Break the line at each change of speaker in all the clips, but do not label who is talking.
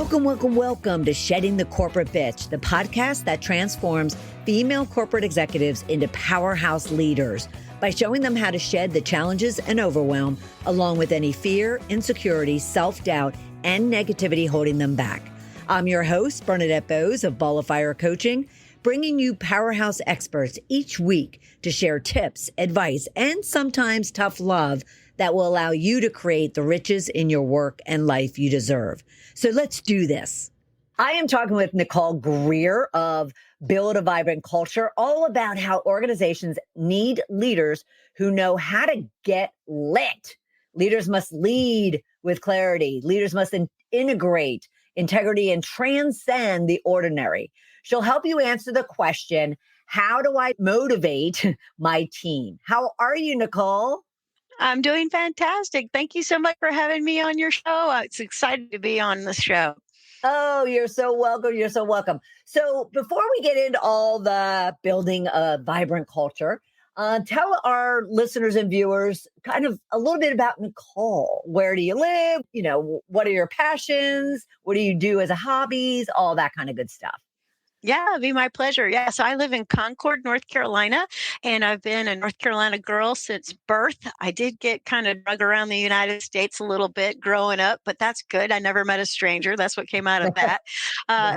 Welcome, welcome, welcome to Shedding the Corporate Bitch, the podcast that transforms female corporate executives into powerhouse leaders by showing them how to shed the challenges and overwhelm, along with any fear, insecurity, self-doubt, and negativity holding them back. I'm your host, Bernadette of Ball of Fire Coaching, bringing you powerhouse experts each week to share tips, advice, and sometimes tough love that will allow you to create the riches in your work and life you deserve. So let's do this. I am talking with Nicole Greer of Build a Vibrant Culture, all about how organizations need leaders who know how to get lit. Leaders must lead with clarity. Leaders must integrate integrity and transcend the ordinary. She'll help you answer the question, how do I motivate my team? How are you, Nicole?
I'm doing fantastic. Thank you so much for having me on your show. It's excited to be on the show.
Oh, you're so welcome. You're so welcome. So before we get into all the building a vibrant culture, tell our listeners and viewers kind of a little bit about Nicole. Where do you live? You know, what are your passions? What do you do as a hobbies? All that kind of good stuff.
Yeah, it'd be my pleasure. Yeah, so I live in Concord, North Carolina, and I've been a North Carolina girl since birth. I did get kind of drug around the United States a little bit growing up, but that's good. I never met a stranger. That's what came out of that.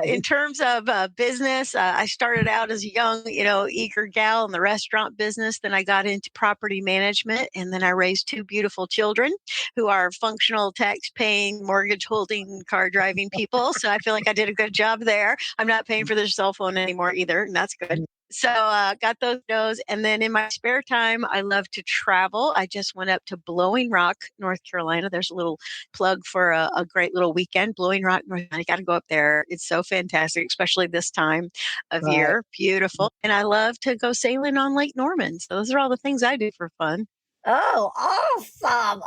In terms of business, I started out as a young, eager gal in the restaurant business. Then I got into property management, and then I raised two beautiful children who are functional, tax-paying, mortgage-holding, car-driving people. So I feel like I did a good job there. I'm not paying for this cell phone anymore either, and that's good. So got those. And then in my spare time, I love to travel. I just went up to Blowing Rock, North Carolina. There's a little plug for a great little weekend. Blowing Rock, North Carolina. I got to go up there. It's so fantastic, especially this time of year. Beautiful. And I love to go sailing on Lake Norman. So those are all the things I do for fun.
Oh, awesome.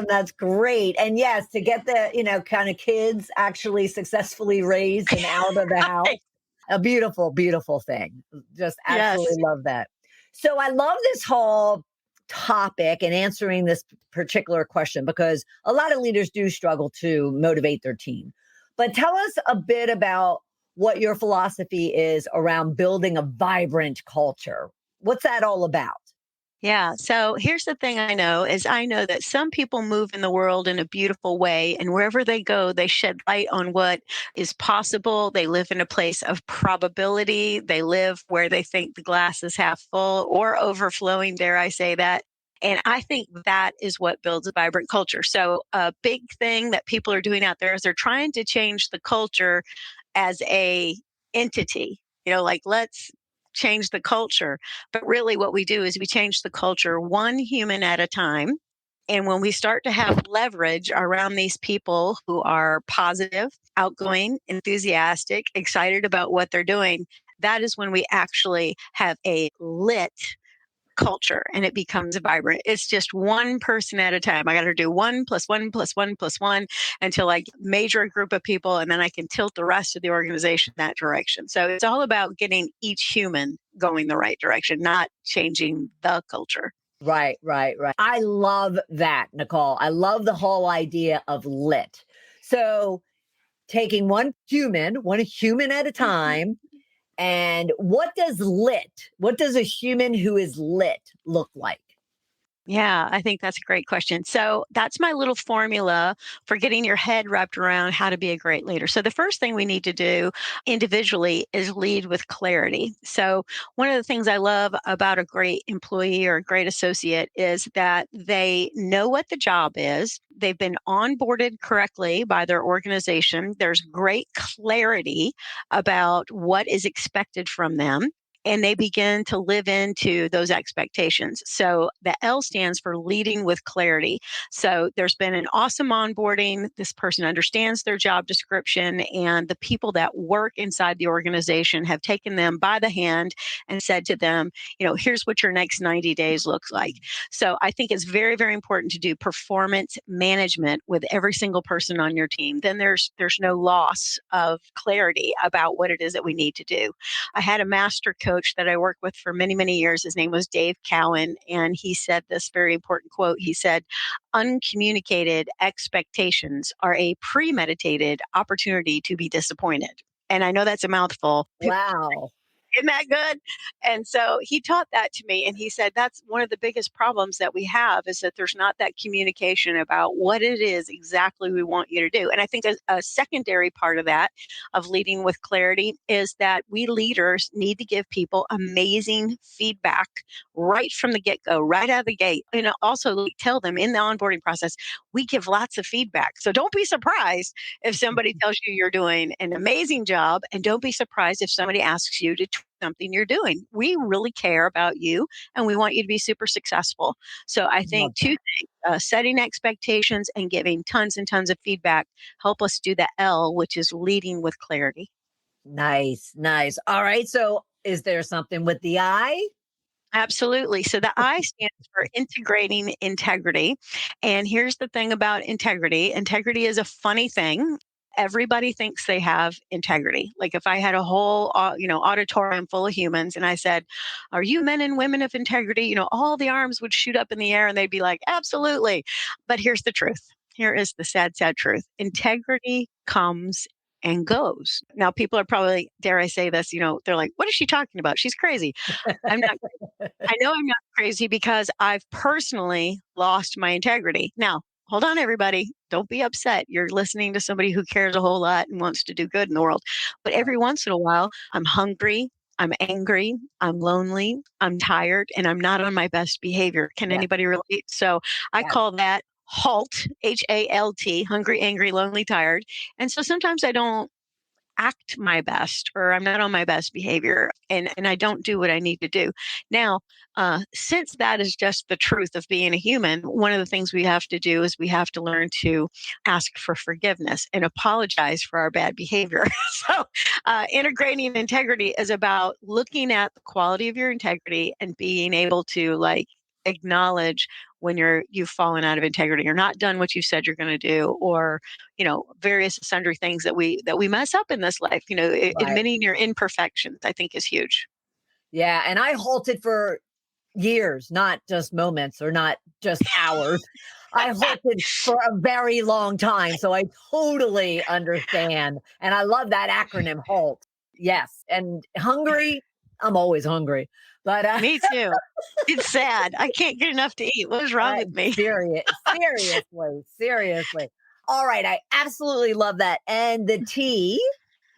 That's great. And yes, to get the, kind of kids actually successfully raised and out of the house, a beautiful, beautiful thing. Just absolutely love that. So I love this whole topic and answering this particular question because a lot of leaders do struggle to motivate their team. But tell us a bit about what your philosophy is around building a vibrant culture. What's that all about?
Yeah. So here's the thing I know that some people move in the world in a beautiful way, and wherever they go, they shed light on what is possible. They live in a place of probability. They live where they think the glass is half full or overflowing, dare I say that. And I think that is what builds a vibrant culture. So a big thing that people are doing out there is they're trying to change the culture as a entity, like let's change the culture. But really what we do is we change the culture one human at a time. And when we start to have leverage around these people who are positive, outgoing, enthusiastic, excited about what they're doing, that is when we actually have a lit culture and it becomes vibrant. It's just one person at a time. I got to do 1 + 1 + 1 + 1 until I major a group of people, and then I can tilt the rest of the organization that direction. So it's all about getting each human going the right direction, not changing the culture.
Right. I love that, Nicole. I love the whole idea of lit. So taking one human at a time. And what does a human who is lit look like?
Yeah, I think that's a great question. So that's my little formula for getting your head wrapped around how to be a great leader. So the first thing we need to do individually is lead with clarity. So one of the things I love about a great employee or a great associate is that they know what the job is. They've been onboarded correctly by their organization. There's great clarity about what is expected from them. And they begin to live into those expectations. So the L stands for leading with clarity. So there's been an awesome onboarding. This person understands their job description, and the people that work inside the organization have taken them by the hand and said to them, here's what your next 90 days looks like. So I think it's very, very important to do performance management with every single person on your team. Then there's no loss of clarity about what it is that we need to do. I had a master coach coach that I worked with for many, many years. His name was Dave Cowan. And he said this very important quote. He said, uncommunicated expectations are a premeditated opportunity to be disappointed. And I know that's a mouthful.
Wow.
Isn't that good? And so he taught that to me. And he said, that's one of the biggest problems that we have is that there's not that communication about what it is exactly we want you to do. And I think a secondary part of that, of leading with clarity, is that we leaders need to give people amazing feedback right from the get go, right out of the gate. And also like, tell them in the onboarding process, we give lots of feedback. So don't be surprised if somebody tells you you're doing an amazing job. And don't be surprised if somebody asks you to something you're doing. We really care about you and we want you to be super successful. So I
Love
think two
that.
things, setting expectations and giving tons and tons of feedback help us do the L, which is leading with clarity.
Nice, nice. All right. So is there something with the I?
Absolutely. So the I stands for integrating integrity. And here's the thing about integrity. Integrity is a funny thing. Everybody thinks they have integrity. Like if I had a whole, auditorium full of humans and I said, "Are you men and women of integrity?" All the arms would shoot up in the air and they'd be like, "Absolutely." But here's the truth. Here is the sad, sad truth. Integrity comes and goes. Now, people are probably, dare I say this, they're like, "What is she talking about? She's crazy." I'm not I know I'm not crazy because I've personally lost my integrity. Now, hold on, everybody. Don't be upset. You're listening to somebody who cares a whole lot and wants to do good in the world. But every once in a while, I'm hungry, I'm angry, I'm lonely, I'm tired, and I'm not on my best behavior. Can
Yeah.
anybody relate? So I
Yes.
call that HALT, HALT, hungry, angry, lonely, tired. And so sometimes I don't act my best or I'm not on my best behavior and I don't do what I need to do. Now, since that is just the truth of being a human, one of the things we have to do is we have to learn to ask for forgiveness and apologize for our bad behavior. So, integrating integrity is about looking at the quality of your integrity and being able to acknowledge when you've fallen out of integrity or not done what you said you're going to do, or various sundry things that we mess up in this life.
Right.
Admitting your imperfections, I think, is huge.
Yeah. And I halted for years, not just moments or not just hours. I halted for a very long time. So I totally understand. And I love that acronym HALT. Yes. And hungry, I'm always hungry. But
Me too. It's sad. I can't get enough to eat. What is wrong with me?
seriously. All right. I absolutely love that. And the T.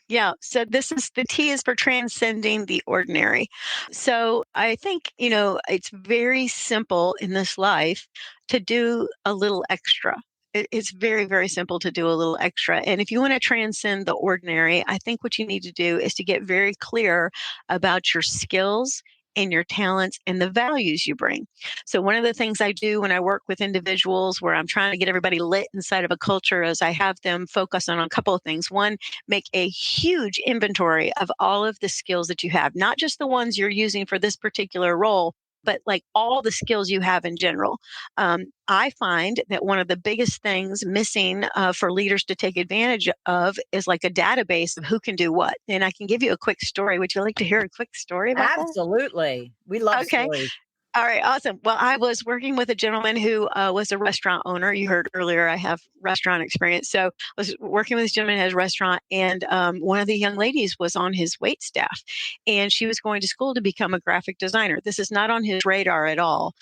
Yeah. So this is the T is for transcending the ordinary. So I think, it's very simple in this life to do a little extra. It's very, very simple to do a little extra. And if you want to transcend the ordinary, I think what you need to do is to get very clear about your skills and your talents and the values you bring. So, one of the things I do when I work with individuals where I'm trying to get everybody lit inside of a culture is I have them focus on a couple of things. One, make a huge inventory of all of the skills that you have, not just the ones you're using for this particular role, but like all the skills you have in general. I find that one of the biggest things missing for leaders to take advantage of is like a database of who can do what. And I can give you a quick story. Would you like to hear a quick story about that?
Absolutely. We love
Okay.
stories.
All right, awesome. Well, I was working with a gentleman who was a restaurant owner. You heard earlier I have restaurant experience. So I was working with this gentleman who has a restaurant, and one of the young ladies was on his wait staff, and she was going to school to become a graphic designer. This is not on his radar at all.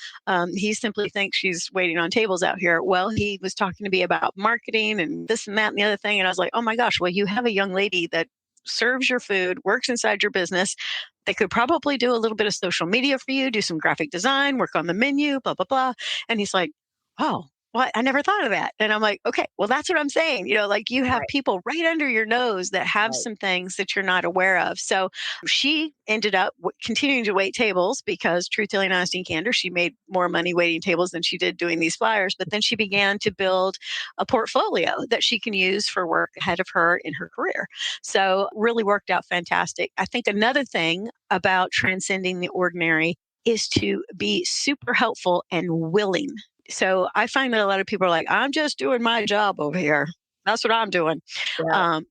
He simply thinks she's waiting on tables out here. Well, he was talking to me about marketing and this and that and the other thing. And I was like, oh my gosh, well, you have a young lady that serves your food, works inside your business. They could probably do a little bit of social media for you, do some graphic design, work on the menu, blah, blah, blah. And he's like, oh, what? I never thought of that. And I'm like, okay, well, that's what I'm saying. Like you have
Right.
people right under your nose that have
Right.
some things that you're not aware of. So she ended up continuing to wait tables because, truth telling, honesty, and candor, she made more money waiting tables than she did doing these flyers. But then she began to build a portfolio that she can use for work ahead of her in her career. So really worked out fantastic. I think another thing about transcending the ordinary is to be super helpful and willing. So I find that a lot of people are like, I'm just doing my job over here. That's what I'm doing.
Yeah.
Um,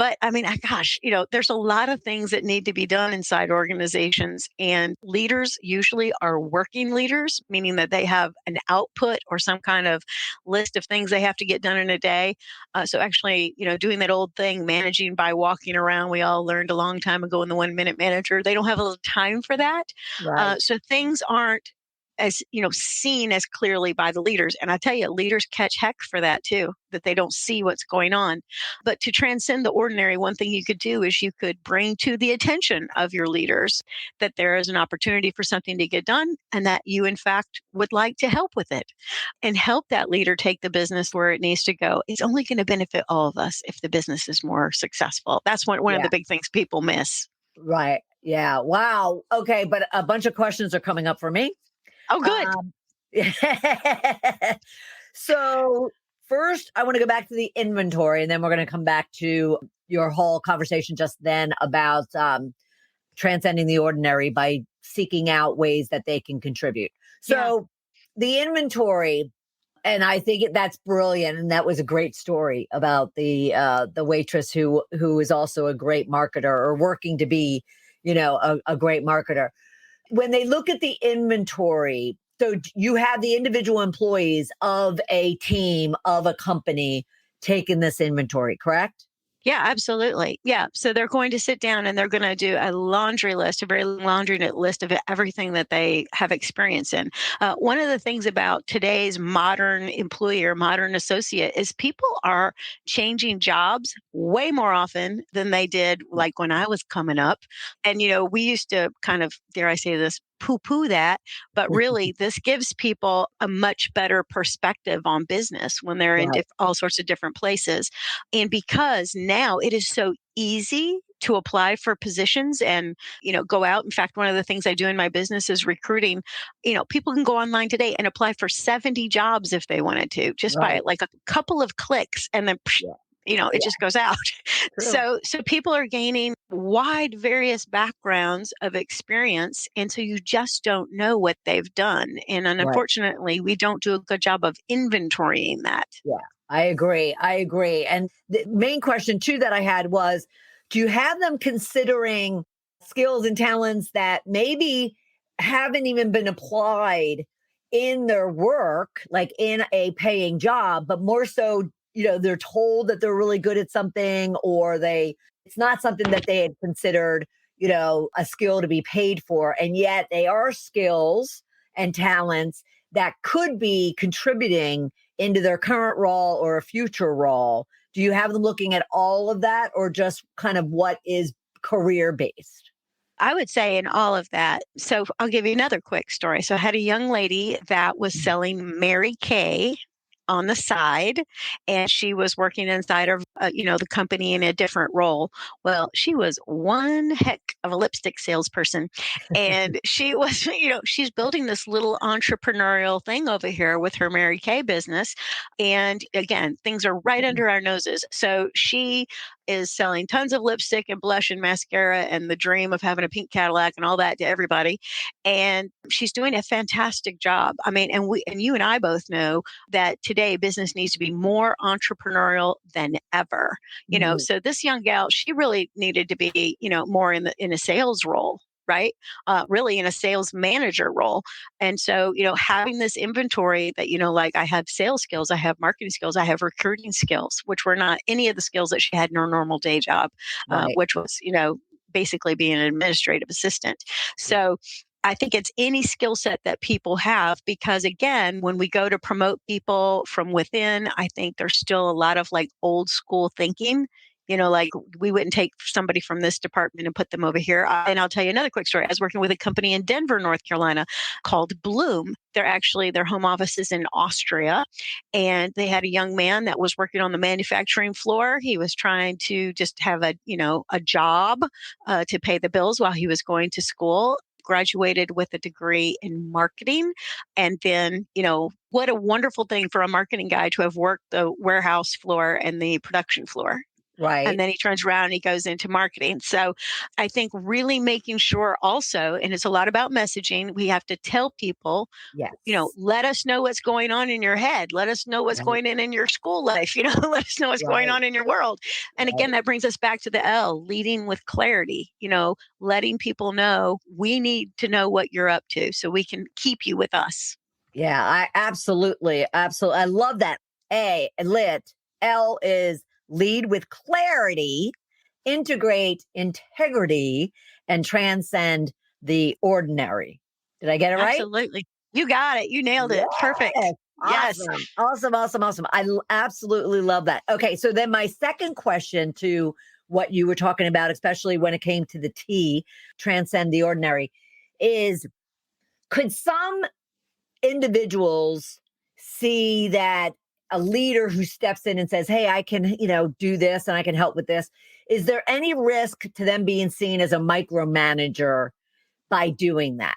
But I mean, gosh, there's a lot of things that need to be done inside organizations, and leaders usually are working leaders, meaning that they have an output or some kind of list of things they have to get done in a day. So actually, doing that old thing, managing by walking around, we all learned a long time ago in the 1 minute manager, they don't have a little time for that.
Right.
So things aren't as seen as clearly by the leaders. And I tell you, leaders catch heck for that too, that they don't see what's going on. But to transcend the ordinary, one thing you could do is you could bring to the attention of your leaders that there is an opportunity for something to get done and that you in fact would like to help with it, and help that leader take the business where it needs to go. It's only going to benefit all of us if the business is more successful. That's one of
Yeah.
the big things people miss.
Right. Yeah. Wow. Okay. But a bunch of questions are coming up for me.
Oh, good.
Um, so first, I want to go back to the inventory, and then we're going to come back to your whole conversation just then about transcending the ordinary by seeking out ways that they can contribute.
Yeah.
So the inventory, and I think that's brilliant, and that was a great story about the waitress who is also a great marketer or working to be, a great marketer. When they look at the inventory, so you have the individual employees of a team, of a company taking this inventory, correct?
Yeah, absolutely. Yeah. So they're going to sit down and they're going to do a laundry list, a very long laundry list of everything that they have experience in. One of the things about today's modern employee or modern associate is people are changing jobs way more often than they did like when I was coming up. And, we used to kind of, dare I say this, poo poo that. But really, this gives people a much better perspective on business when they're in
Right,
all sorts of different places. And because now it is so easy to apply for positions and go out. In fact, one of the things I do in my business is recruiting. People can go online today and apply for 70 jobs if they wanted to, just by
right.
like a couple of clicks, and then
Yeah,
it
yeah,
just goes out.
true.
So people are gaining wide various backgrounds of experience, and so you just don't know what they've done. And
Right.
unfortunately, we don't do a good job of inventorying that.
Yeah, I agree. I agree. And the main question too that I had was, do you have them considering skills and talents that maybe haven't even been applied in their work, like in a paying job, but more so, they're told that they're really good at something, or it's not something that they had considered, a skill to be paid for. And yet they are skills and talents that could be contributing into their current role or a future role. Do you have them looking at all of that, or just kind of what is career based?
I would say in all of that. So I'll give you another quick story. So I had a young lady that was selling Mary Kay on the side, and she was working inside of the company in a different role. Well, she was one heck of a lipstick salesperson, and she was she's building this little entrepreneurial thing over here with her Mary Kay business, and again, things are right under our noses. So she is selling tons of lipstick and blush and mascara and the dream of having a pink Cadillac and all that to everybody. And she's doing a fantastic job. I mean, and you and I both know that today business needs to be more entrepreneurial than ever.
Mhm.
So this young gal, she really needed to be, more in a sales role. Right. Really in a sales manager role. And so, having this inventory that, like I have sales skills, I have marketing skills, I have recruiting skills, which were not any of the skills that she had in her normal day job,
Right.
which was, basically being an administrative assistant. So I think it's any skill set that people have, because again, when we go to promote people from within, I think there's still a lot of like old school thinking. Like we wouldn't take somebody from this department and put them over here. And I'll tell you another quick story. I was working with a company in Denver, North Carolina called Bloom. Their home office is in Austria. And they had a young man that was working on the manufacturing floor. He was trying to just have a job to pay the bills while he was going to school. Graduated with a degree in marketing. And then, what a wonderful thing for a marketing guy to have worked the warehouse floor and the production floor.
Right.
And then he turns around and he goes into marketing. So I think really making sure also, and it's a lot about messaging, we have to tell people,
Yes.
let us know what's going on in your head. Let us know what's
Right.
going on in your school life. Let us know what's going
Right.
on in your world. And again,
Right.
that brings us back to the L, leading with clarity, letting people know we need to know what you're up to so we can keep you with us.
Yeah, I absolutely, absolutely. I love that. A, lit. L is lead with clarity, integrate integrity, and transcend the ordinary. Did I get it right?
Absolutely. You got it. You nailed it. Perfect.
Yes.
Yes.
Awesome. Awesome. Awesome. Awesome. Absolutely love that. Okay. So then my second question to what you were talking about, especially when it came to the T, transcend the ordinary, is could some individuals see that a leader who steps in and says, "Hey, I can, do this and I can help with this." Is there any risk to them being seen as a micromanager by doing that?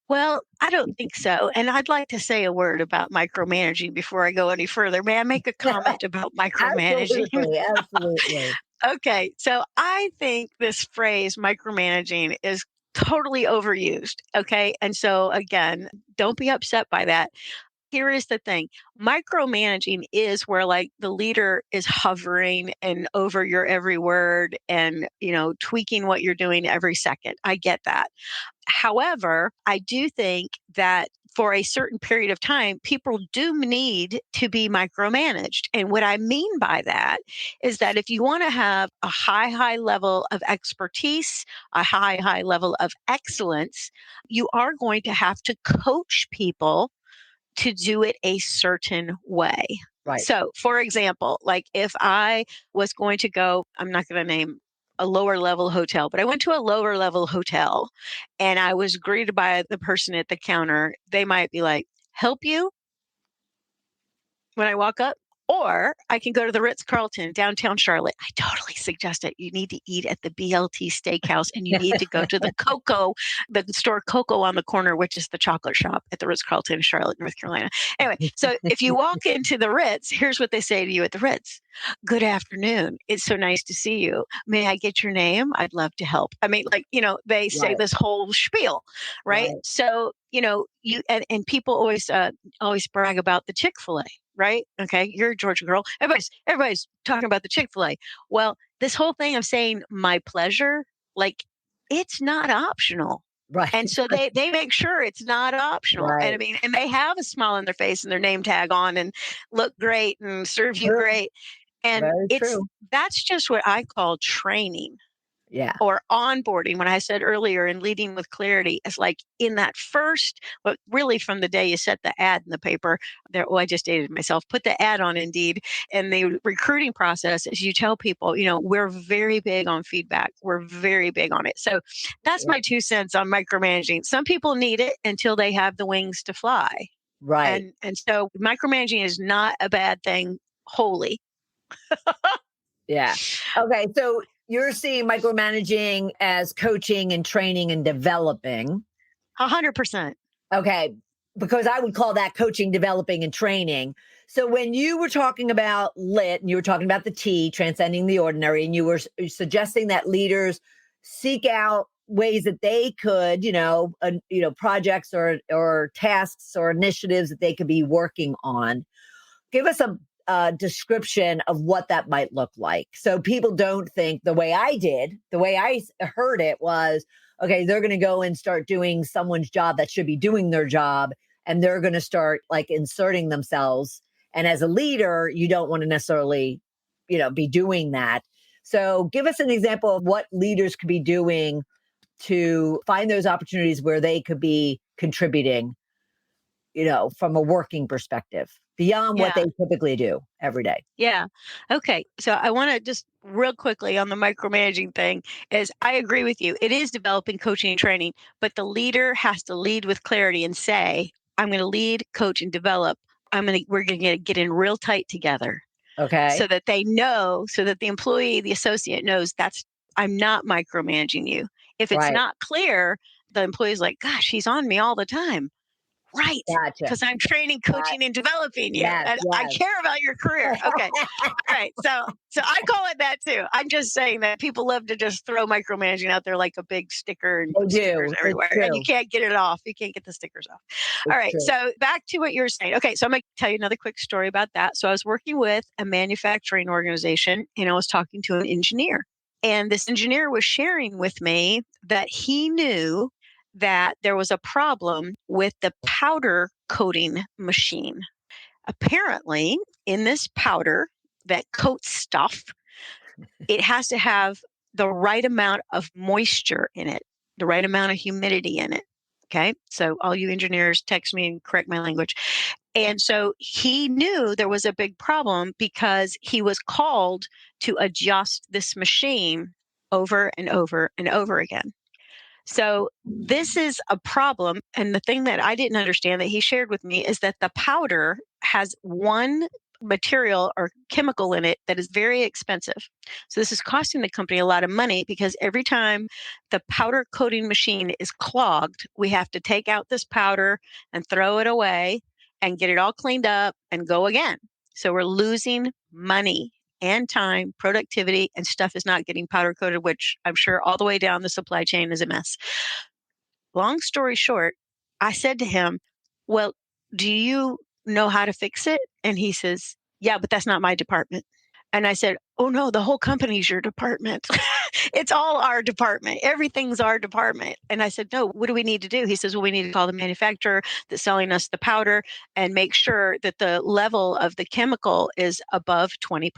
Well, I don't think so. And I'd like to say a word about micromanaging before I go any further. May I make a comment about micromanaging?
Absolutely, absolutely.
Okay. So I think this phrase micromanaging is totally overused. Okay. And so again, don't be upset by that. Here is the thing, micromanaging is where like the leader is hovering and over your every word and tweaking what you're doing every second. I get that. However, I do think that for a certain period of time, people do need to be micromanaged. And what I mean by that is that if you want to have a high level of expertise, a high level of excellence, you are going to have to coach people to do it a certain way.
Right.
So, for example, like if I was going to go, I'm not going to name a lower level hotel, but I went to a lower level hotel and I was greeted by the person at the counter. They might be like, help you when I walk up. Or I can go to the Ritz Carlton downtown Charlotte. I totally suggest it. You need to eat at the BLT Steakhouse and you need to go to the store Coco on the corner, which is the chocolate shop at the Ritz Carlton in Charlotte, North Carolina. Anyway, so if you walk into the Ritz, here's what they say to you at the Ritz. Good afternoon. It's so nice to see you. May I get your name? I'd love to help. I mean, like, they say
Right.
this whole spiel, right?
Right.
So, you and people always brag about the Chick-fil-A, right? Okay, you're a Georgia girl. Everybody's talking about the Chick-fil-A. Well, this whole thing of saying my pleasure, like it's not optional.
Right.
And so they make sure it's not optional. And I
Right.
mean, and they have a smile on their face and their name tag on and look great and serve you
True.
great. And
Very true.
that's just what I call training
Yeah.
or onboarding. When I said earlier in leading with clarity, it's like in that first, but really from the day you set the ad in the paper there. Oh, I just dated myself, put the ad on Indeed, and the recruiting process is you tell people, we're very big on feedback. We're very big on it. So that's
Yeah.
my 2 cents on micromanaging. Some people need it until they have the wings to fly.
Right.
And so micromanaging is not a bad thing wholly.
Yeah. Okay. So you're seeing micromanaging as coaching and training and developing.
100%.
Okay. Because I would call that coaching, developing, and training. So when you were talking about lit and you were talking about the T, transcending the ordinary, and you were suggesting that leaders seek out ways that they could, projects or tasks or initiatives that they could be working on. Give us a description of what that might look like. So people don't think the way I did, the way I heard it was, okay, they're going to go and start doing someone's job that should be doing their job. And they're going to start like inserting themselves. And as a leader, you don't want to necessarily, be doing that. So give us an example of what leaders could be doing to find those opportunities where they could be contributing, from a working perspective beyond what
Yeah.
they typically do every day.
Yeah. Okay. So I want to just real quickly on the micromanaging thing is I agree with you. It is developing coaching and training, but the leader has to lead with clarity and say, I'm going to lead, coach, and develop. We're going to get in real tight together
Okay.
so that they know, so that the employee, the associate knows I'm not micromanaging you. If it's
Right.
not clear, the employee's like, gosh, he's on me all the time. Right.
Gotcha.
Because I'm training, coaching, and developing you.
Yes,
And I
yes.
care about your career. Okay. All right. So I call it that too. I'm just saying that people love to just throw micromanaging out there like a big sticker and
They
put stickers
do. It's
everywhere. And you
true.
can't get it off. You can't get the stickers off. All
It's
right.
true.
So back to what you were saying. Okay. So I'm going to tell you another quick story about that. So I was working with a manufacturing organization and I was talking to an engineer. And this engineer was sharing with me that he knew that there was a problem with the powder coating machine. Apparently, in this powder that coats stuff, it has to have the right amount of moisture in it, the right amount of humidity in it. Okay. So, all you engineers text me and correct my language. And so he knew there was a big problem because he was called to adjust this machine over and over and over again. So this is a problem. And the thing that I didn't understand that he shared with me is that the powder has one material or chemical in it that is very expensive. So this is costing the company a lot of money because every time the powder coating machine is clogged, we have to take out this powder and throw it away and get it all cleaned up and go again. So we're losing money and time, productivity, and stuff is not getting powder coated, which I'm sure all the way down the supply chain is a mess. Long story short, I said to him, well, do you know how to fix it? And he says, yeah, but that's not my department. And I said, oh no, the whole company's your department. It's all our department. Everything's our department. And I said, no, what do we need to do? He says, well, we need to call the manufacturer that's selling us the powder and make sure that the level of the chemical is above 20%.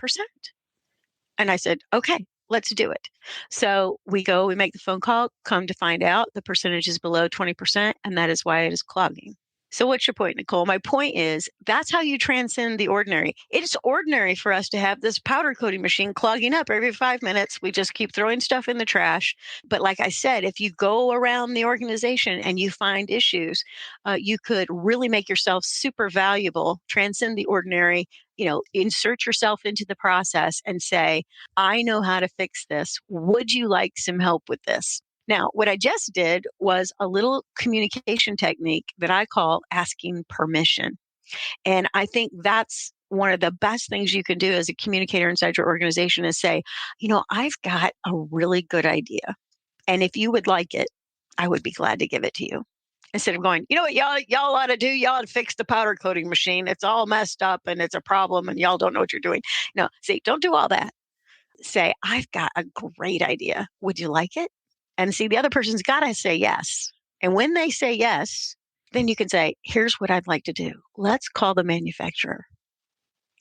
And I said, okay, let's do it. So we go, we make the phone call, come to find out the percentage is below 20%, and that is why it is clogging. So what's your point, Nicole? My point is that's how you transcend the ordinary. It's ordinary for us to have this powder coating machine clogging up every 5 minutes. We just keep throwing stuff in the trash. But like I said, if you go around the organization and you find issues, you could really make yourself super valuable, transcend the ordinary, insert yourself into the process and say, I know how to fix this. Would you like some help with this? Now, what I just did was a little communication technique that I call asking permission. And I think that's one of the best things you can do as a communicator inside your organization is say, I've got a really good idea. And if you would like it, I would be glad to give it to you. Instead of going, you know what y'all ought to do? Y'all ought to fix the powder coating machine. It's all messed up and it's a problem and y'all don't know what you're doing. No, see, don't do all that. Say, I've got a great idea. Would you like it? And see, the other person's got to say yes. And when they say yes, then you can say, here's what I'd like to do. Let's call the manufacturer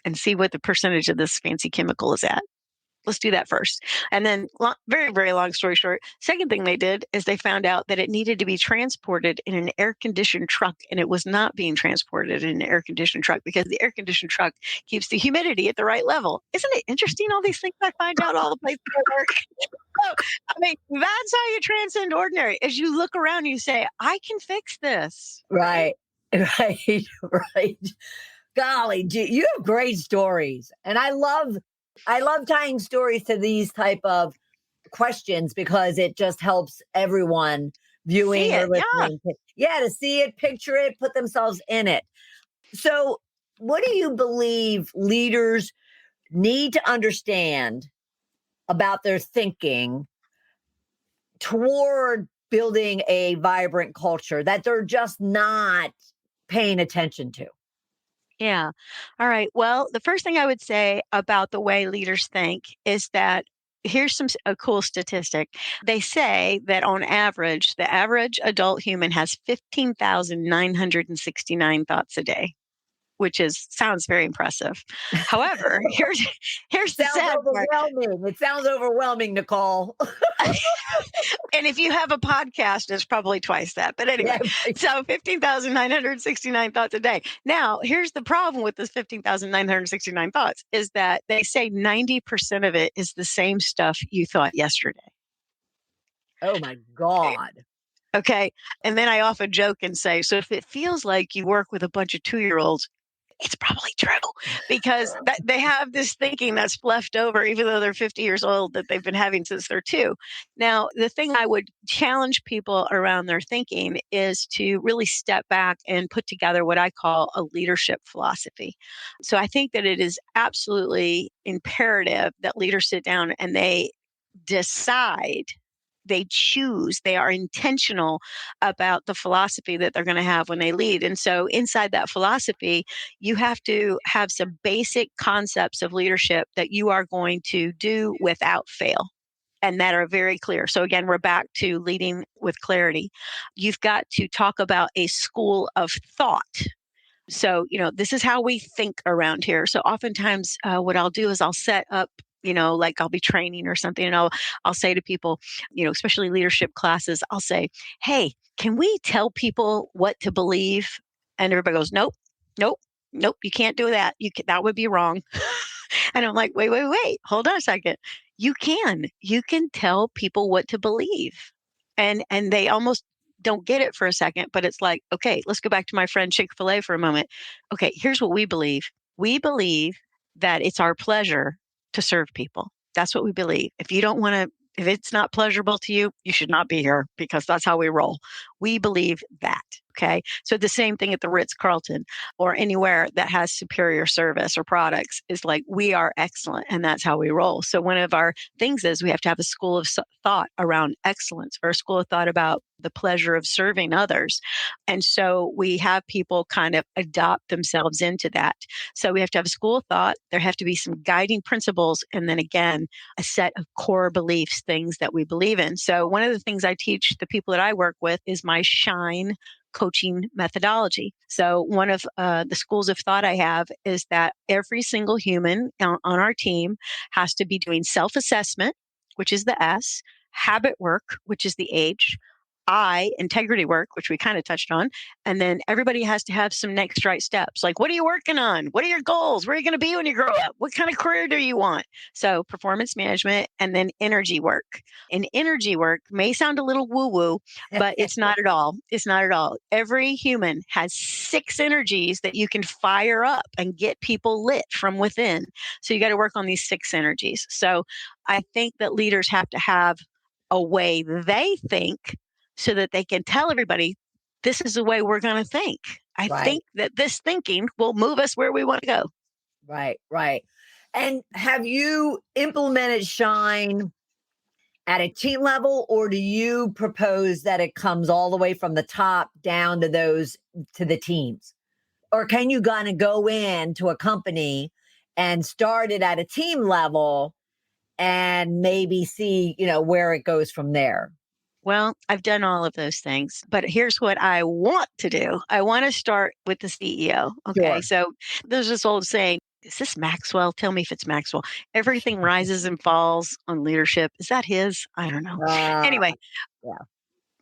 and see what the percentage of this fancy chemical is at. Let's do that first. And then, very, very long story short, second thing they did is they found out that it needed to be transported in an air-conditioned truck, and it was not being transported in an air-conditioned truck because the air-conditioned truck keeps the humidity at the right level. Isn't it interesting, all these things I find out all the places I work? So, that's how you transcend ordinary. As you look around, you say, I can fix this.
Right. Right. Right. Golly, you have great stories. And I love tying stories to these type of questions because it just helps everyone
See
viewing or
it. Yeah.
listening to see it, picture it, put themselves in it. So what do you believe leaders need to understand about their thinking toward building a vibrant culture that they're just not paying attention to?
Yeah. All right. Well, the first thing I would say about the way leaders think is that here's a cool statistic. They say that on average, the average adult human has 15,969 thoughts a day, which sounds very impressive. However, here's the sad part.
Overwhelming. It sounds overwhelming, Nicole.
And if you have a podcast, it's probably twice that. But anyway, so 15,969 thoughts a day. Now, here's the problem with this 15,969 thoughts is that they say 90% of it is the same stuff you thought yesterday.
Oh my God.
Okay. And then I often joke and say, so if it feels like you work with a bunch of 2-year-olds, it's probably true because they have this thinking that's left over, even though they're 50 years old, that they've been having since they're two. Now, the thing I would challenge people around their thinking is to really step back and put together what I call a leadership philosophy. So I think that it is absolutely imperative that leaders sit down and they decide, they choose, they are intentional about the philosophy that they're going to have when they lead. And so inside that philosophy, you have to have some basic concepts of leadership that you are going to do without fail and that are very clear. So again, we're back to leading with clarity. You've got to talk about a school of thought. So, this is how we think around here. So oftentimes what I'll do is I'll set up, like I'll be training or something, and I'll say to people, especially leadership classes, I'll say, hey, can we tell people what to believe? And everybody goes, nope, nope, nope, you can't do that. That would be wrong. And I'm like, wait, hold on a second. You can tell people what to believe. And they almost don't get it for a second, but it's like, okay, let's go back to my friend Chick-fil-A for a moment. Okay, here's what we believe. We believe that it's our pleasure to serve people. That's what we believe. If it's not pleasurable to you, you should not be here because that's how we roll. We believe that. Okay. So the same thing at the Ritz-Carlton or anywhere that has superior service or products is like, we are excellent and that's how we roll. So one of our things is we have to have a school of thought around excellence or a school of thought about the pleasure of serving others. And so we have people kind of adopt themselves into that. So we have to have a school of thought. There have to be some guiding principles. And then again, a set of core beliefs, things that we believe in. So one of the things I teach the people that I work with is my SHINE coaching methodology. So one of the schools of thought I have is that every single human on our team has to be doing self-assessment, which is the S, habit work, which is the H, I, integrity work, which we kind of touched on. And then everybody has to have some next right steps. Like, what are you working on? What are your goals? Where are you going to be when you grow up? What kind of career do you want? So performance management and then energy work. And energy work may sound a little woo-woo, but it's not at all. It's not at all. Every human has 6 energies that you can fire up and get people lit from within. So you got to work on these 6 energies. So I think that leaders have to have a way they think so that they can tell everybody, this is the way we're going to think. I think that this thinking will move us where we want to go.
Right. And have you implemented SHINE at a team level, or do you propose that it comes all the way from the top down to the teams? Or can you kind of go into a company and start it at a team level and maybe see, where it goes from there?
Well, I've done all of those things, but here's what I want to do. I want to start with the CEO. Okay.
Sure.
So there's this old saying, is this Maxwell? Tell me if it's Maxwell. Everything rises and falls on leadership. Is that his? I don't know. Anyway,
Yeah.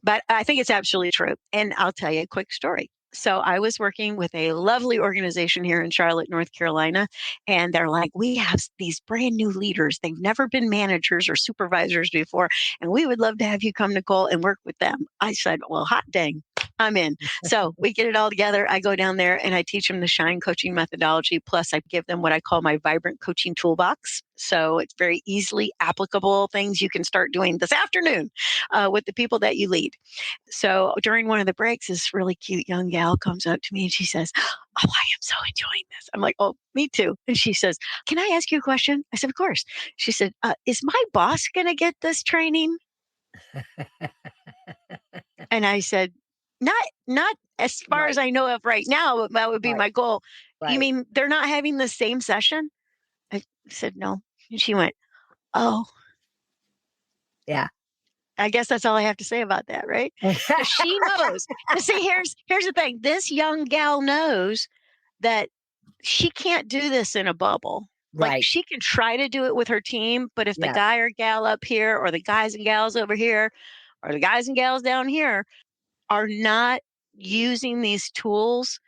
but I think it's absolutely true. And I'll tell you a quick story. So I was working with a lovely organization here in Charlotte, North Carolina, and they're like, we have these brand new leaders. They've never been managers or supervisors before, and we would love to have you come, Nicole, and work with them. I said, well, hot dang, I'm in. So we get it all together. I go down there and I teach them the SHINE coaching methodology. Plus I give them what I call my vibrant coaching toolbox. So it's very easily applicable things you can start doing this afternoon with the people that you lead. So during one of the breaks, this really cute young gal comes up to me and she says, oh, I am so enjoying this. I'm like, oh, me too. And she says, can I ask you a question? I said, of course. She said, is my boss going to get this training? And I said, not as far as I know of right now. That would be my goal. You mean they're not having the same session? I said, no. And she went, oh.
Yeah.
I guess that's all I have to say about that, right? She knows. See, here's the thing. This young gal knows that she can't do this in a bubble. Like she can try to do it with her team, but if the guy or gal up here or the guys and gals over here or the guys and gals down here are not using these tools,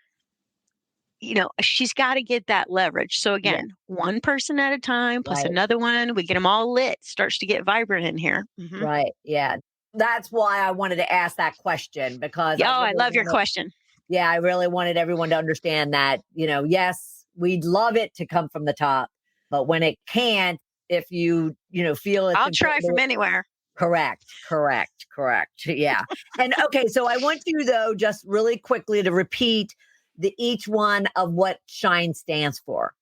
she's got to get that leverage. So again, one person at a time plus another one, we get them all lit, starts to get vibrant in here. Mm-hmm.
Right. Yeah. That's why I wanted to ask that question because
I love your question.
Yeah, I really wanted everyone to understand that, yes, we'd love it to come from the top, but when it can't, if you feel it's
I'll try
important to.
from anywhere.
Correct, correct, correct. Yeah. And okay, so I want you though, just really quickly to repeat each one of what SHINE stands for.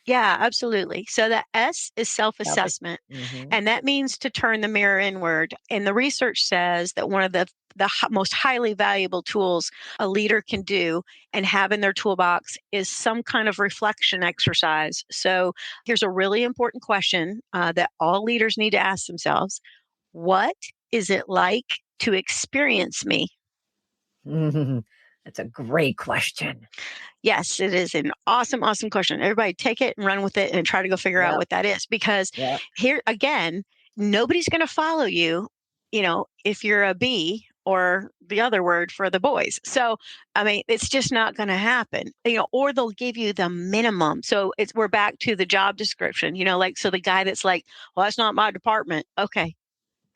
Yeah, absolutely. So the S is self
Selfish.
assessment,
Hmm.
and that means to turn the mirror inward. And the research says that one of the most highly valuable tools a leader can do and have in their toolbox is some kind of reflection exercise. So here's a really important question that all leaders need to ask themselves: what is it like to experience me?
That's a great question.
Yes, it is an awesome, awesome question. Everybody take it and run with it and try to go figure out
Yep,
what that is. Because
yep.
here again, nobody's going to follow you, if you're a B or the other word for the boys. So, I mean, it's just not going to happen, or they'll give you the minimum. So we're back to the job description, like, so the guy that's like, well, that's not my department. Okay.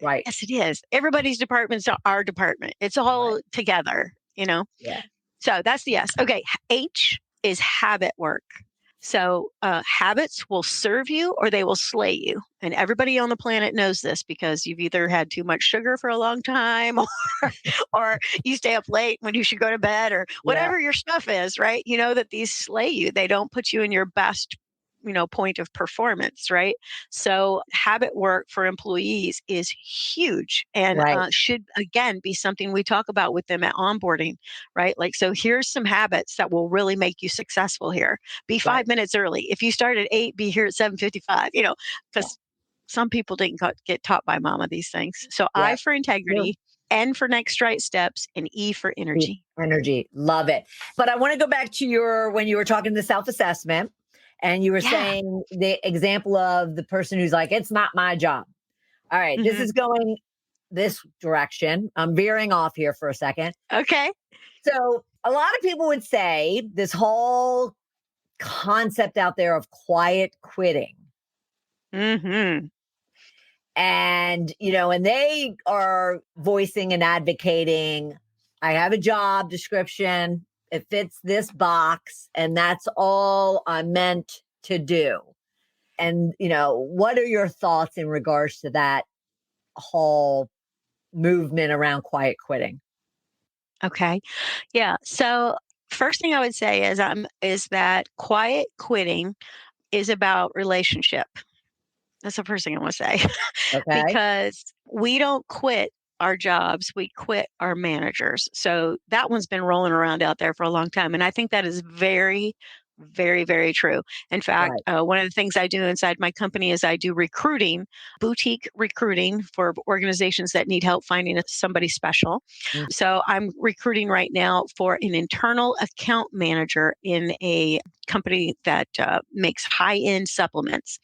Right,
Yes, it is. Everybody's department's our department. It's
right.
all together.
Yeah,
So that's the S. Okay. H is habit work. So habits will serve you or they will slay you. And everybody on the planet knows this because you've either had too much sugar for a long time or you stay up late when you should go to bed or
yeah,
whatever your stuff is, right? You know that these slay you. They don't put you in your best point of performance, right? So habit work for employees is huge and
right,
should again be something we talk about with them at onboarding, right? Like, so here's some habits that will really make you successful here. Be
right.
5 minutes early. If you start at 8, be here at 7:55,
Yeah,
because some people didn't get taught by mama these things. So
yeah.
I for
True.
integrity, N for next right steps, and E for energy.
Energy. Love it. But I want to go back to when you were talking the self assessment and you were
Yeah.
saying the example of the person who's like, it's not my job. All right, this
Hmm.
is going this direction. I'm veering off here for a second.
Okay.
So, a lot of people would say this whole concept out there of quiet quitting.
Hmm.
And they are voicing and advocating, I have a job description, it fits this box, and that's all I'm meant to do. And what are your thoughts in regards to that whole movement around quiet quitting?
Okay. Yeah. So first thing I would say is that quiet quitting is about relationship. That's the first thing I want to say
Okay.
because we don't quit our jobs, we quit our managers. So that one's been rolling around out there for a long time. And I think that is very, very, very true. In fact,
Right.
one of the things I do inside my company is I do recruiting, boutique recruiting for organizations that need help finding somebody special.
Mm.
So I'm recruiting right now for an internal account manager in a company that makes high end supplements.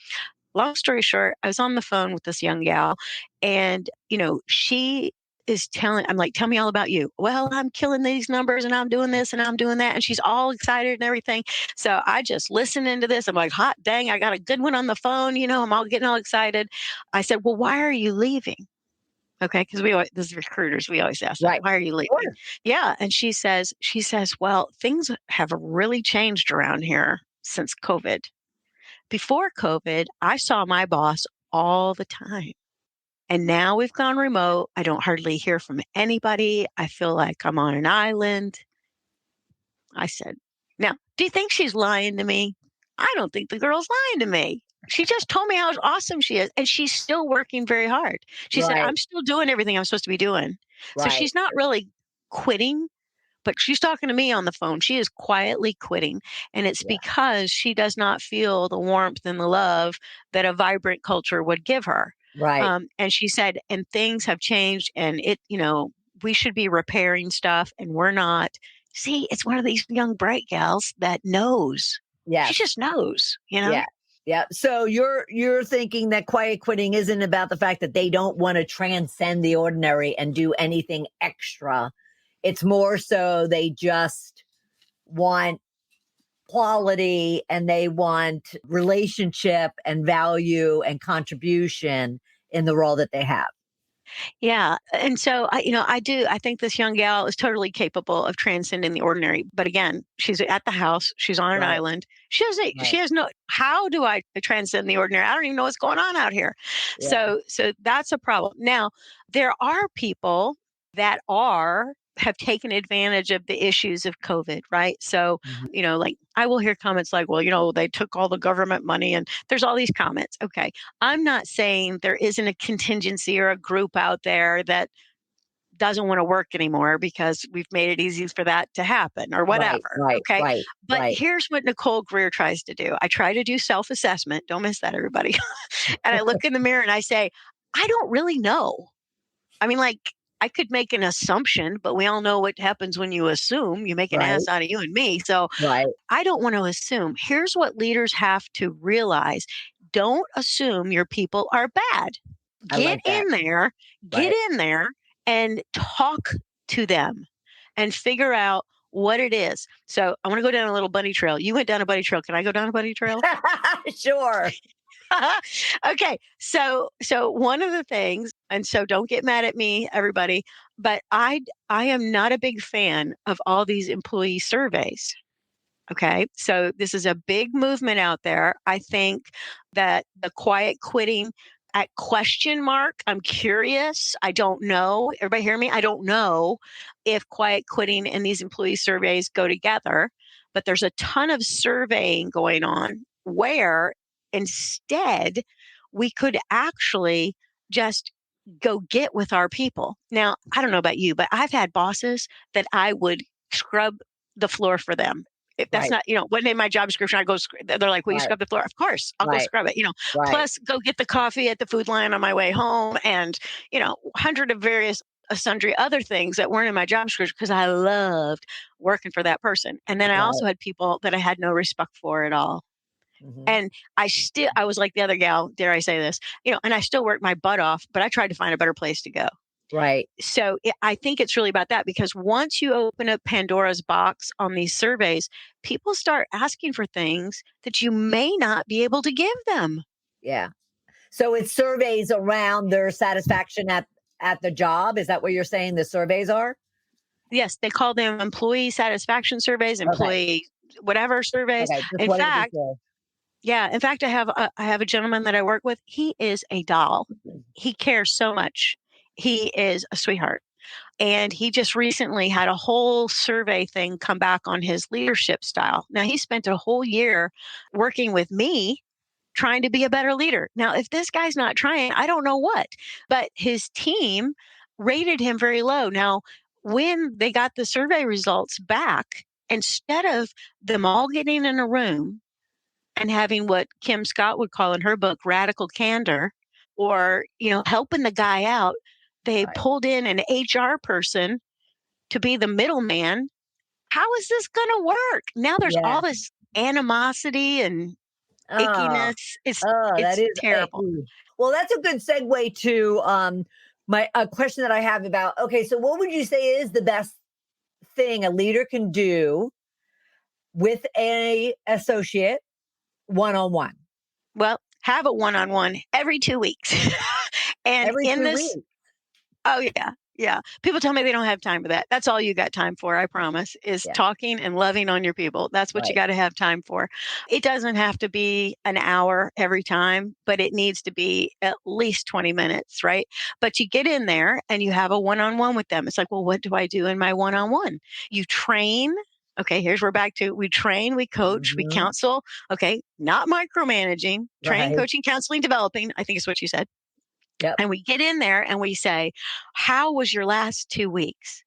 Long story short, I was on the phone with this young gal and, she is I'm like, tell me all about you. Well, I'm killing these numbers and I'm doing this and I'm doing that. And she's all excited and everything. So I just listen into this. I'm like, hot dang, I got a good one on the phone. I'm all getting all excited. I said, well, why are you leaving? Okay. Cause this recruiters, we always ask that,
Right.
why are you leaving?
Sure.
Yeah. And she says, well, things have really changed around here since COVID. Before COVID, I saw my boss all the time. And now we've gone remote. I don't hardly hear from anybody. I feel like I'm on an island. I said, now, do you think she's lying to me? I don't think the girl's lying to me. She just told me how awesome she is. And she's still working very hard. She said,
Right.
I'm still doing everything I'm supposed to be doing. So
Right.
she's not really quitting, but she's talking to me on the phone. She is quietly quitting. And it's
Yeah.
because she does not feel the warmth and the love that a vibrant culture would give her.
Right.
And she said, and things have changed and we should be repairing stuff and we're not. See, it's one of these young, bright gals that knows. She
Yes.
just knows.
Yeah. Yeah. So you're thinking that quiet quitting isn't about the fact that they don't want to transcend the ordinary and do anything extra. It's more so they just want quality and they want relationship and value and contribution in the role that they have.
Yeah. And so I think this young gal is totally capable of transcending the ordinary. But again, she's at the house, she's on an
Right,
island.
right.
She has no, how do I transcend the ordinary? I don't even know what's going on out here.
Yeah,
So that's a problem. Now, there are people that have taken advantage of the issues of COVID, right? So,
mhm,
like I will hear comments like, well, they took all the government money, and there's all these comments. Okay. I'm not saying there isn't a contingency or a group out there that doesn't want to work anymore because we've made it easy for that to happen or
right,
whatever.
right,
Okay.
right,
But
right.
here's what Nicole Greer tries to do. I try to do self assessment. Don't miss that, everybody. And I look in the mirror and I say, I don't really know. I mean, like, I could make an assumption, but we all know what happens when you assume. You make an
Right,
ass out of you and me. So
right.
I don't want to assume. Here's what leaders have to realize: don't assume your people are bad.
I
Get
like that.
in there, get
Right.
in there and talk to them and figure out what it is. So I want to go down a little bunny trail. You went down a bunny trail. Can I go down a bunny trail?
Sure.
Okay. So one of the things, and so don't get mad at me, everybody, but I am not a big fan of all these employee surveys. Okay. So this is a big movement out there. I think that the quiet quitting at question mark, I'm curious. I don't know. Everybody hear me? I don't know if quiet quitting and these employee surveys go together, but there's a ton of surveying going on where instead we could actually just go get with our people. Now, I don't know about you, but I've had bosses that I would scrub the floor for them. If that's
Right,
not, wasn't in my job description, I go, they're like, will you
right,
scrub the floor? Of course, I'll go
right,
scrub it,
right,
plus go get the coffee at the food line on my way home and, 100 of various sundry other things that weren't in my job description because I loved working for that person. And then I
right.
also had people that I had no respect for at all.
Mhm.
And I was like the other gal, dare I say this, and I still worked my butt off, but I tried to find a better place to go.
Right.
So I think it's really about that because once you open up Pandora's box on these surveys, people start asking for things that you may not be able to give them.
Yeah. So it's surveys around their satisfaction at the job. Is that what you're saying the surveys are?
Yes, they call them employee satisfaction surveys,
Okay.
employee whatever surveys.
Okay. Just
In
whatever this
fact, yeah, in fact, I have a gentleman that I work with. He is a doll.
is.
He cares so much. He is a sweetheart. And he just recently had a whole survey thing come back on his leadership style. Now, he spent a whole year working with me trying to be a better leader. Now, if this guy's not trying, I don't know what, but his team rated him very low. Now, when they got the survey results back, instead of them all getting in a room and having what Kim Scott would call in her book radical candor or, helping the guy out, they
Right.
pulled in an HR person to be the middleman. How is this going to work? Now there's
Yeah.
all this animosity and
Oh,
ickiness. It's
that
it's
is
terrible.
well, that's a good segue to my a question that I have about okay, so what would you say is the best thing a leader can do with a associate one on one
Well, have a one-on-one every 2 weeks. And
every
in
2 weeks?
this Oh, yeah, yeah. People tell me they don't have time for that. That's all you got time for, I promise, is
Yeah.
talking and loving on your people. That's what you
Right.
gotta have time for. It doesn't have to be an hour every time, but it needs to be at least 20 minutes, right? But you get in there and you have a one-on-one with them. It's like, "Well, what do I do in my one-on-one?" You train. Okay, here's we're back to we train, we coach, we
Hmm.
counsel. Okay, not micromanaging, train,
Right.
coaching, counseling, developing, I think is what you said.
Yep.
And we get in there and we say, how was your last 2 weeks?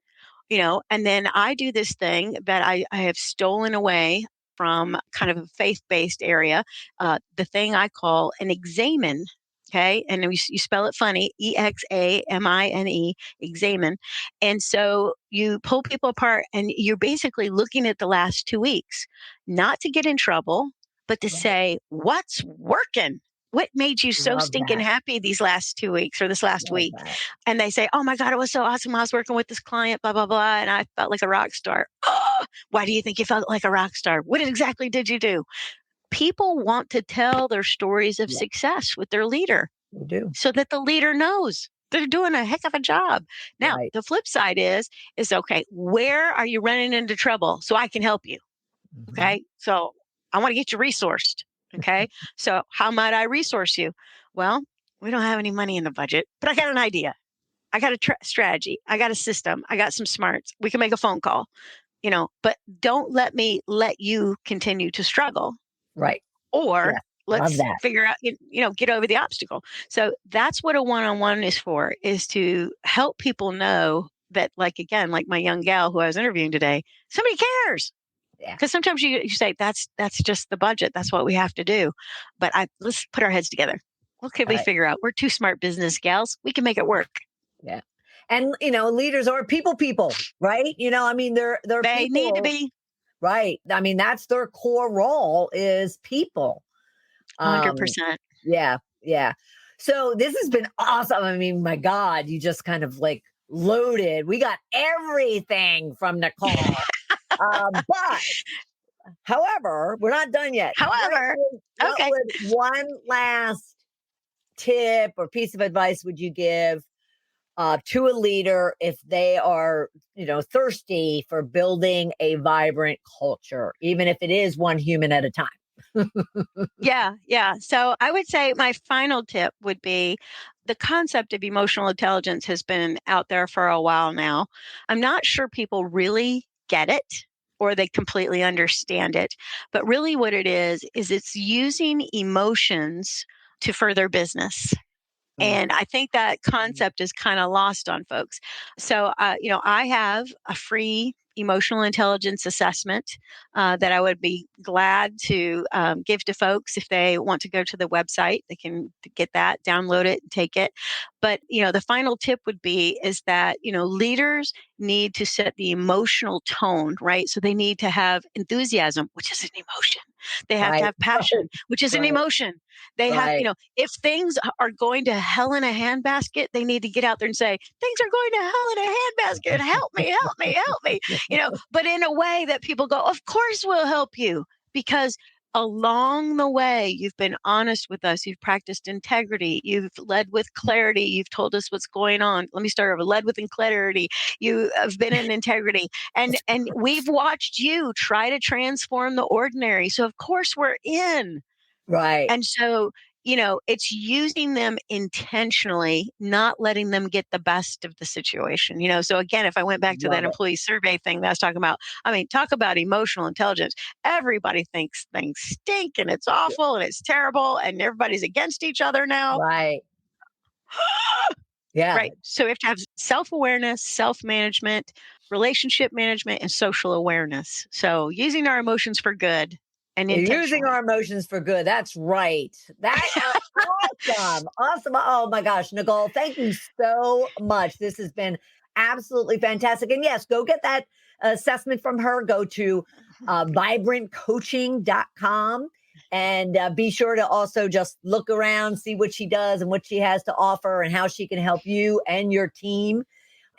And then I do this thing that I have stolen away from kind of a faith-based area, the thing I call an examen. Okay. And you spell it funny, EXAMINE, examen. And so you pull people apart and you're basically looking at the last 2 weeks, not to get in trouble, but to
Right.
say, what's working? What made you so
Love
stinking
that.
happy these last 2 weeks or this last
Love
week?
that.
And they say, "Oh my god, it was so awesome. I was working with this client, blah blah blah, and I felt like a rock star." Oh, why do you think you felt like a rock star? What exactly did you do? People want to tell their stories of
Yeah,
success with their leader
we do.
so that the leader knows. they're doing a heck of a job. Now,
Right.
the flip side is okay, where are you running into trouble so I can help you?
Mhm.
Okay. So I want to get you resourced. Okay. So how might I resource you? Well, we don't have any money in the budget, but I got an idea. I got a strategy. I got a system. I got some smarts. We can make a phone call, but don't let me let you continue to struggle,
Right.
or
Yeah. Love
let's
that.
figure out, get over the obstacle. So that's what a one-on-one is for, is to help people know that, like, again, like my young gal who I was interviewing today, somebody cares.
Yeah.
Because sometimes you say that's just the budget. That's what we have to do. But let's put our heads together. What can we
Right.
figure out? We're two smart business gals. We can make it work.
Yeah. And leaders are people, right? I mean, they're
They need to
people,
be
right? I mean, that's their core role is people. Um,
100%.
yeah, yeah. So this has been awesome. I mean, my God, you just kind of like loaded. We got everything from Nicole. But however, we're not done yet.
However,
What
okay.
would one last tip or piece of advice would you give to a leader if they are, thirsty for building a vibrant culture, even if it is one human at a time?
Yeah, yeah. So I would say my final tip would be, the concept of emotional intelligence has been out there for a while now. I'm not sure people really get it or they completely understand it. But really, what it is it's using emotions to further business.
Mm,
And I think that
mm,
concept is kind of lost on folks. So, I have a free emotional intelligence assessment that I would be glad to give to folks. If they want to go to the website, they can get that, download it, and take it. But, the final tip would be is that, leaders need to set the emotional tone, right? So they need to have enthusiasm, which is an emotion. They have to
right,
have passion, which is an
right,
emotion. They have,
right,
if things are going to hell in a handbasket, they need to get out there and say, things are going to hell in a handbasket. Help me, help me, help me. But in a way that people go, of course we'll help you. Because along the way, you've been honest with us. You've practiced integrity. You've led with clarity. You've told us what's going on. Let me start over. Led with clarity. You have been in integrity. And we've watched you try to transform the ordinary. So of course we're in.
right.
And so, it's using them intentionally, not letting them get the best of the situation. So again, if I went back to that
Love it.
employee survey thing that I was talking about, I mean, talk about emotional intelligence. Everybody thinks things stink and it's awful and it's terrible and everybody's against each other now.
Right. Yeah.
Right. So we have to have self-awareness, self-management, relationship management, and social awareness. So using our emotions for good and
Using
intentionally.
our emotions for good. That's right. That awesome. Awesome. Oh my gosh, Nicole, thank you so much. This has been absolutely fantastic. And yes, go get that assessment from her. Go to vibrantcoaching.com and be sure to also just look around, see what she does and what she has to offer and how she can help you and your team.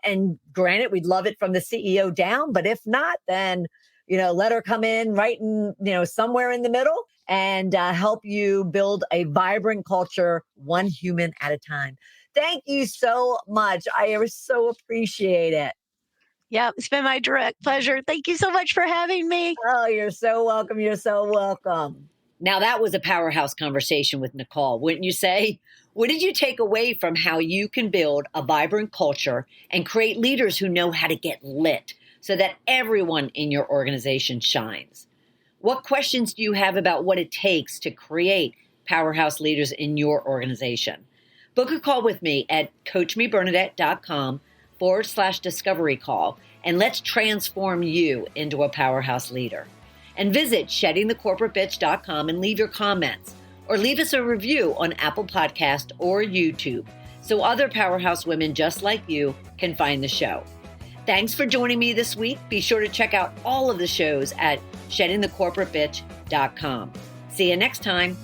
And granted, we'd love it from the CEO down, but if not, then let her come in right in somewhere in the middle and help you build a vibrant culture, one human at a time. Thank you so much. I so appreciate it.
Yeah, it's been my direct pleasure. Thank you so much for having me.
Oh, you're so welcome. You're so welcome. Now, that was a powerhouse conversation with Nicole, wouldn't you say? What did you take away from how you can build a vibrant culture and create leaders who know how to get lit so that everyone in your organization shines? What questions do you have about what it takes to create powerhouse leaders in your organization? Book a call with me at coachmebernadette.com/discovery call, and let's transform you into a powerhouse leader. And visit sheddingthecorporatebitch.com and leave your comments, or leave us a review on Apple Podcast or YouTube so other powerhouse women just like you can find the show. Thanks for joining me this week. Be sure to check out all of the shows at sheddingthecorporatebitch.com. See you next time.